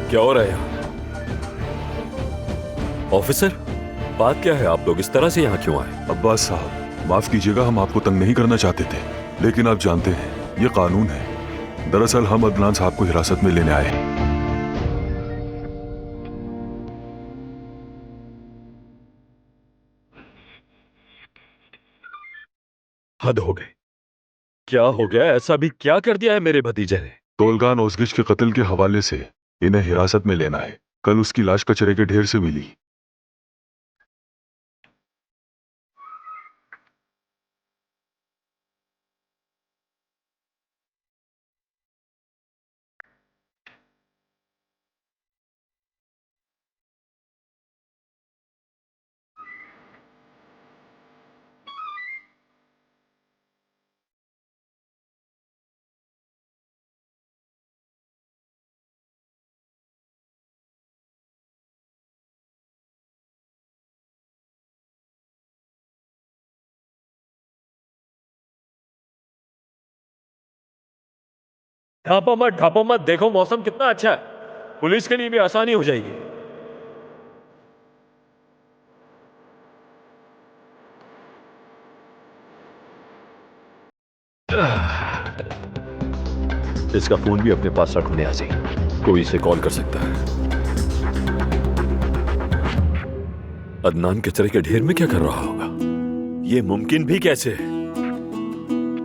क्या हो रहा है यहाँ? ऑफिसर, बात क्या है? आप लोग इस तरह से यहाँ क्यों आए? अब्बास साहब, माफ कीजिएगा, हम आपको तंग नहीं करना चाहते थे, लेकिन आप जानते हैं ये कानून है। दरअसल हम अदनान साहब को हिरासत में लेने आए हैं। हद हो गई। क्या हो गया? ऐसा भी क्या कर दिया है मेरे भतीजे ने? तोलगान ओसगिच के कत्ल के हवाले से इन्हें हिरासत में लेना है। कल उसकी लाश कचरे के ढेर से मिली। ढापो मत, देखो मौसम कितना अच्छा है। पुलिस के लिए भी आसानी हो जाएगी। इसका फोन भी अपने पास रखो नियाजी, कोई इसे कॉल कर सकता है। अदनान कचरे के ढेर में क्या कर रहा होगा? ये मुमकिन भी कैसे है?